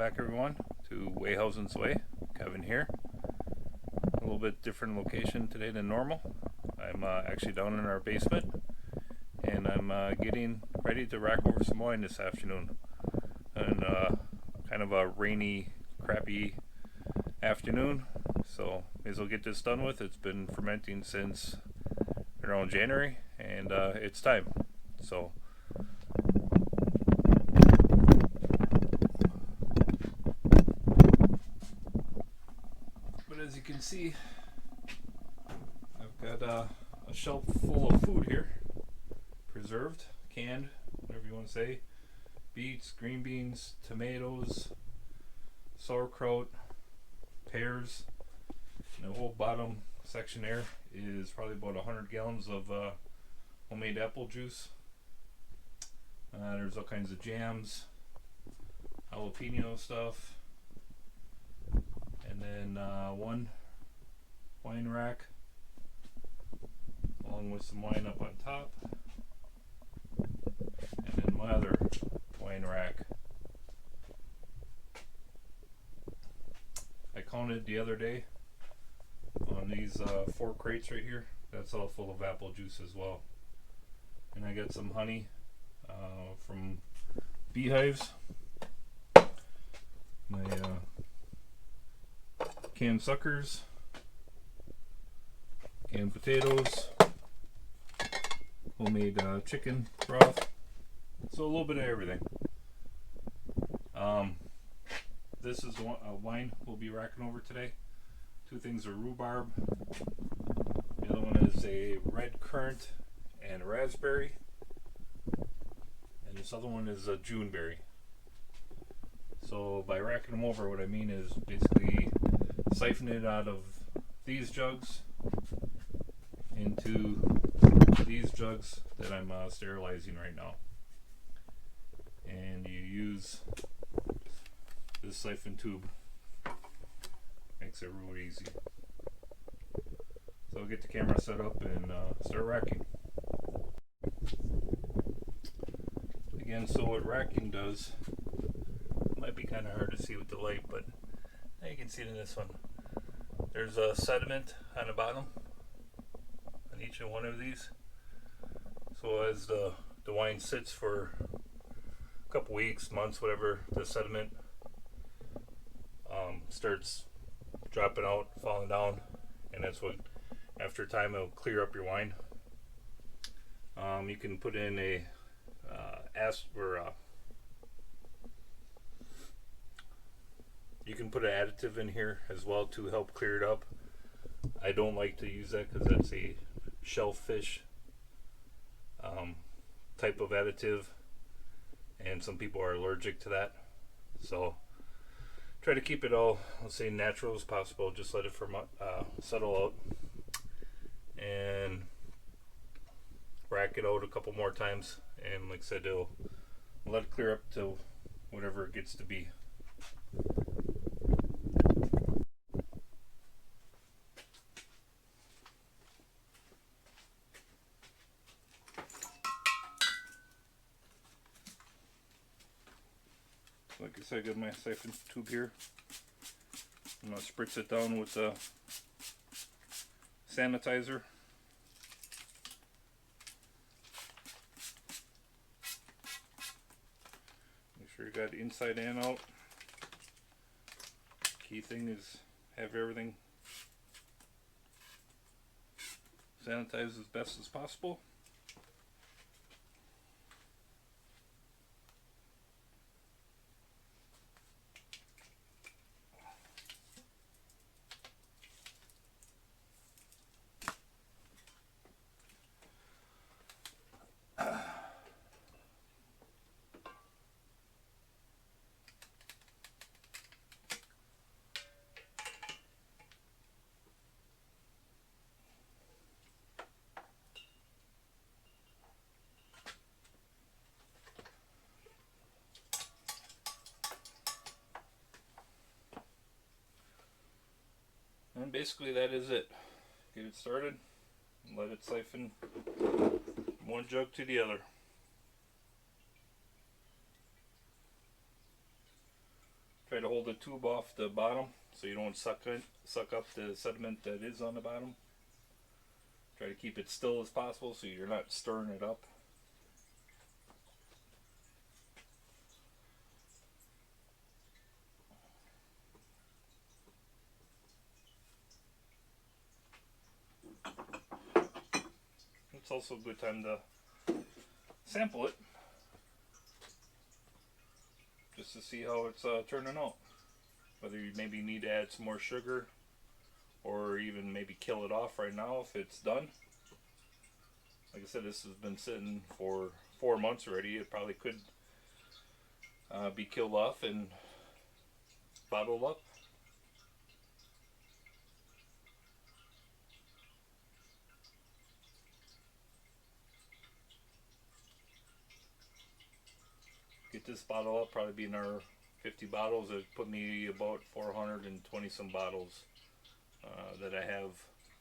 back everyone to Weyhausen's Way. Kevin here. A little bit different location today than normal. I'm actually down in our basement and I'm getting ready to rack over some wine this afternoon. And kind of a rainy, crappy afternoon, so may as well get this done with. It's been fermenting since around January and it's time. So as you can see, I've got a shelf full of food here, preserved, canned, whatever you want to say. Beets, green beans, tomatoes, sauerkraut, pears, and the whole bottom section there is probably about 100 gallons of homemade apple juice. There's all kinds of jams, jalapeno stuff, and then one wine rack along with some wine up on top, and then my other wine rack. I counted the other day on these 4 crates right here. That's all full of apple juice as well. And I got some honey from beehives. My canned suckers, canned potatoes, homemade chicken broth. So a little bit of everything. This is a wine we'll be racking over today. 2 things are rhubarb. The other one is a red currant and raspberry. And this other one is a Juneberry. So by racking them over, what I mean is basically siphon it out of these jugs into these jugs that I'm sterilizing right now. And you use this siphon tube. Makes it real easy. So I'll get the camera set up and start racking. Again, so what racking does, might be kind of hard to see with the light, but now you can see it in this one. There's a sediment on the bottom on each and one of these. So as the wine sits for a couple weeks, months, whatever, the sediment starts dropping out, falling down, and that's what, after time, it'll clear up your wine. You can put in a you can put an additive in here as well to help clear it up. I don't like to use that because that's a shellfish type of additive, and some people are allergic to that. So try to keep it all, let's say, natural as possible. Just let it settle out and rack it out a couple more times, and like I said, it'll let it clear up to whatever it gets to be. Like I said, I got my siphon tube here. I'm going to spritz it down with the sanitizer. Make sure you got inside and out. Key thing is have everything sanitized as best as possible. And basically that is it. Get it started, and let it siphon from one jug to the other. Try to hold the tube off the bottom so you don't suck up the sediment that is on the bottom. Try to keep it still as possible so you're not stirring it up. It's also a good time to sample it, just to see how it's turning out. Whether you maybe need to add some more sugar, or even maybe kill it off right now if it's done. Like I said, this has been sitting for 4 months already. It probably could be killed off and bottled up. Get this bottle up, probably be another 50 bottles. It put me about 420 some bottles that I have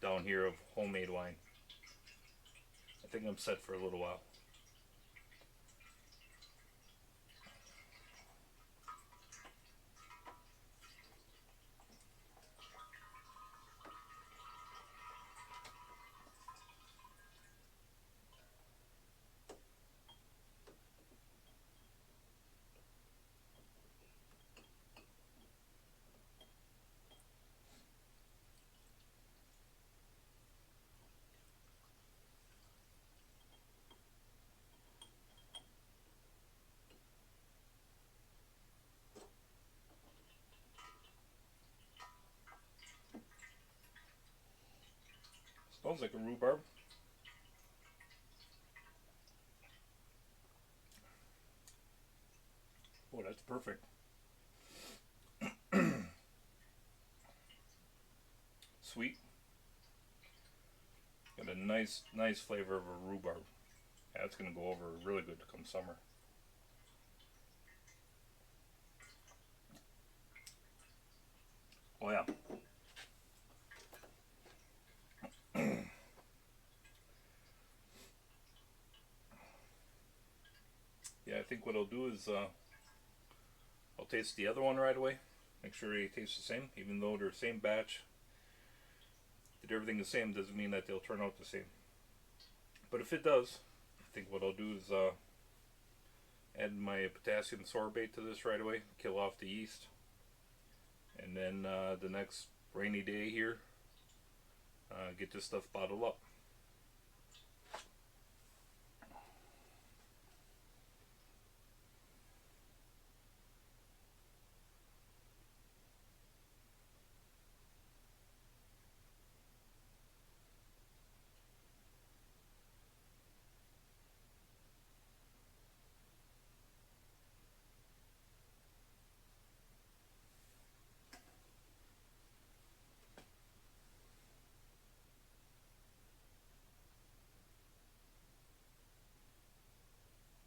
down here of homemade wine. I think I'm set for a little while. Smells like a rhubarb. Oh, that's perfect. Sweet. Got a nice flavor of a rhubarb. Yeah, it's going to go over really good come summer. Oh yeah. Yeah, I think what I'll do is I'll taste the other one right away. Make sure they taste the same, even though they're the same batch. Did everything the same doesn't mean that they'll turn out the same. But if it does, I think what I'll do is add my potassium sorbate to this right away, kill off the yeast, and then the next rainy day here, get this stuff bottled up.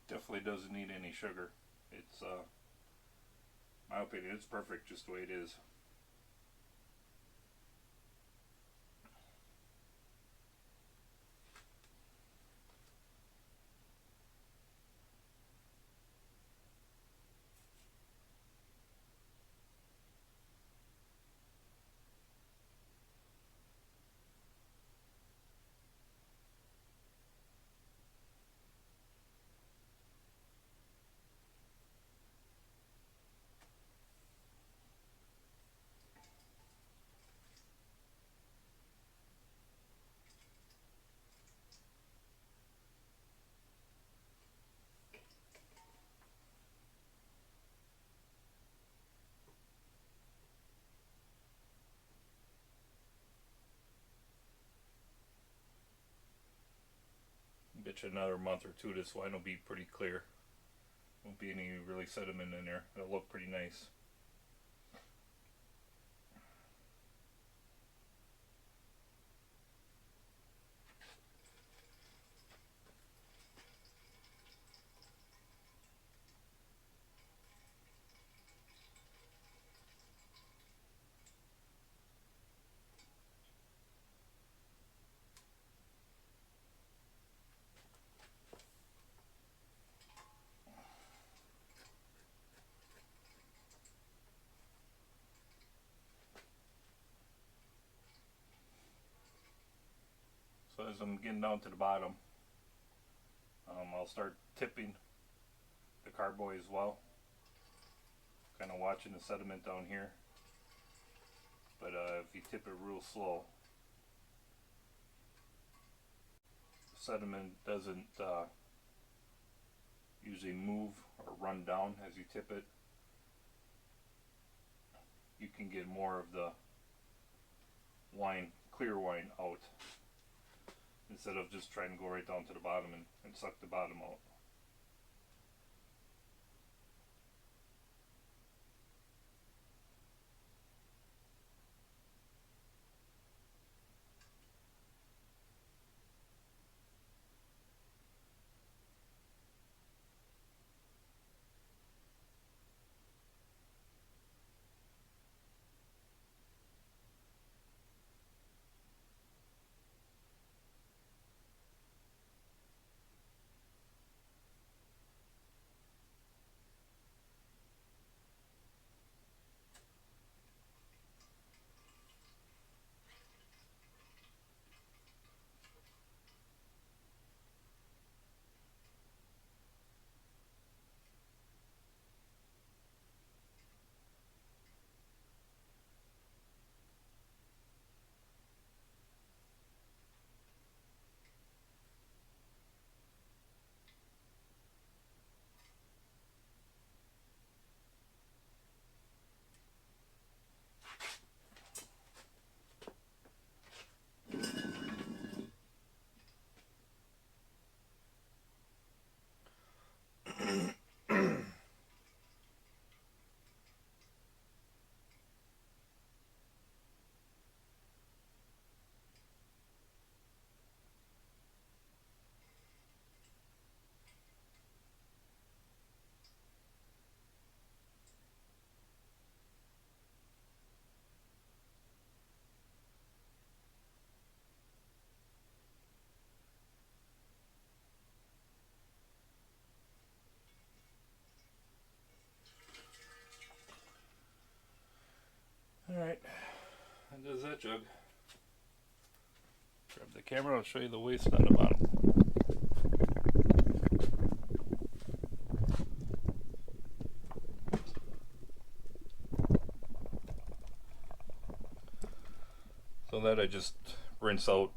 Definitely doesn't need any sugar. It's, my opinion, it's perfect just the way it is. Bet you another month or two this wine will be pretty clear. Won't be any really sediment in there. It'll look pretty nice. So as I'm getting down to the bottom, I'll start tipping the carboy as well. Kind of watching the sediment down here. But if you tip it real slow, the sediment doesn't usually move or run down as you tip it. You can get more of the wine, clear wine out, instead of just trying to go right down to the bottom and suck the bottom out. Alright, that does that jug. Grab the camera, I'll show you the waste on the bottom. So that I just rinse out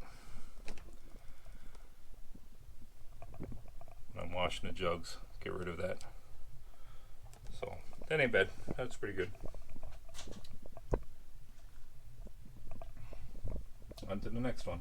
when I'm washing the jugs. Get rid of that. So that ain't bad. That's pretty good. On to the next one.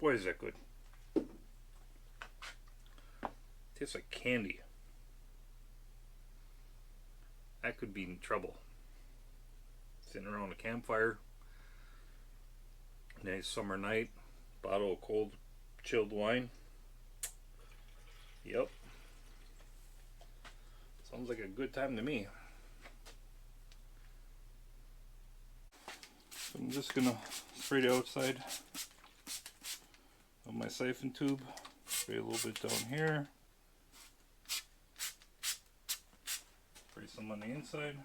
Boy, is that good. Tastes like candy. That could be in trouble. Sitting around a campfire, nice summer night, bottle of cold chilled wine. Yep. Sounds like a good time to me. So I'm just gonna spray the outside of my siphon tube. Spray a little bit down here. Spray some on the inside.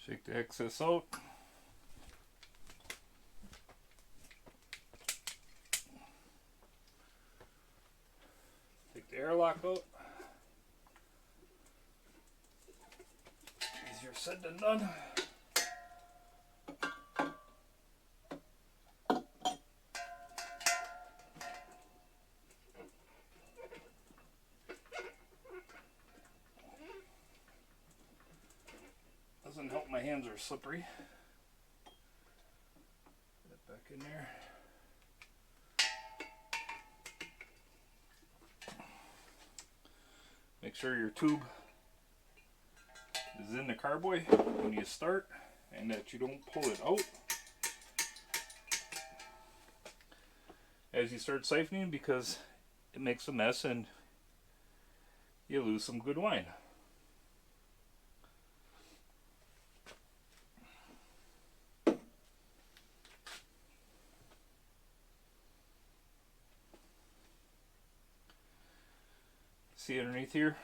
Shake the excess out. Take the airlock out. Easier said than done. Doesn't help my hands are slippery. Get it back in there. Make sure your tube is in the carboy when you start and that you don't pull it out as you start siphoning, because it makes a mess and you lose some good wine. See underneath here?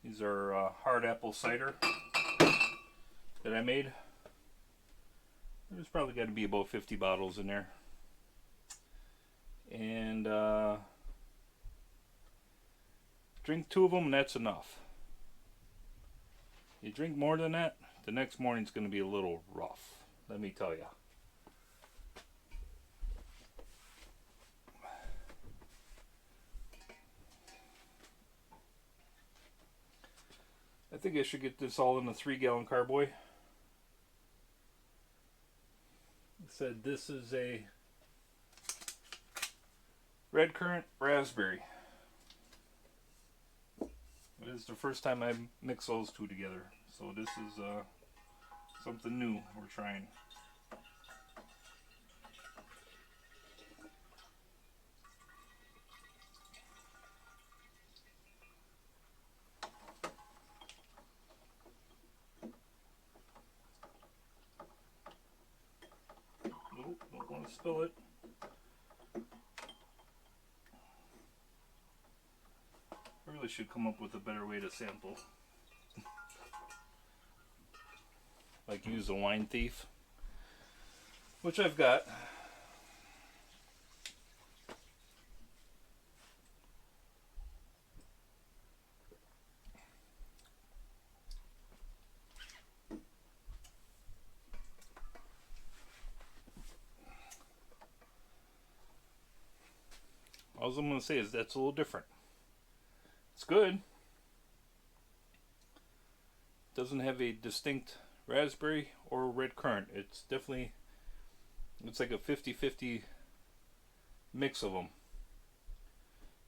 These are hard apple cider that I made. There's probably got to be about 50 bottles in there. And drink 2 of them and that's enough. You drink more than that, the next morning's going to be a little rough, let me tell you. I think I should get this all in a 3-gallon carboy. It said this is a red currant raspberry. It is the first time I mix those two together, so this is something new we're trying. Nope, don't want to spill it. I really should come up with a better way to sample. Like use a wine thief, which I've got. All I'm going to say is that's a little different. It's good. Doesn't have a distinct raspberry or red currant. It's definitely, it's like a 50-50 mix of them.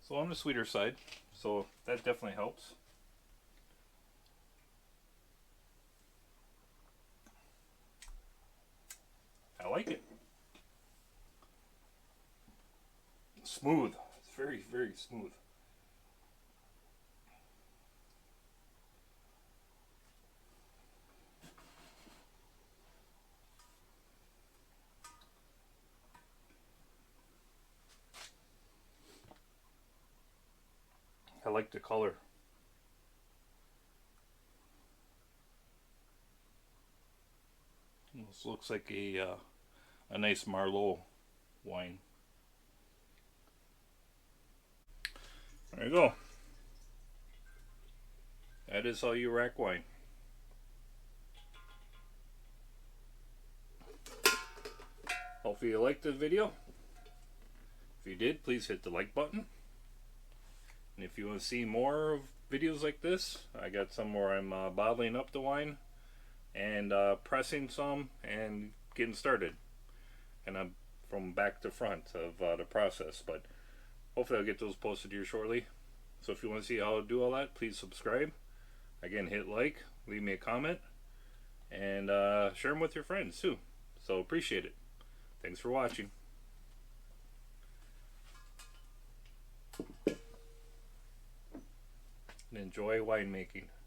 So on the sweeter side, so that definitely helps. I like it. Smooth. It's very, very smooth. I like the color. This looks like a nice Merlot wine. There you go. That is how you rack wine. Hopefully you liked the video. If you did, please hit the like button. And if you want to see more of videos like this, I got some where I'm bottling up the wine and pressing some and getting started. And I'm from back to front of the process. But hopefully I'll get those posted here shortly. So if you want to see how I do all that, please subscribe. Again, hit like, leave me a comment, and share them with your friends too. So appreciate it. Thanks for watching. enjoy winemaking.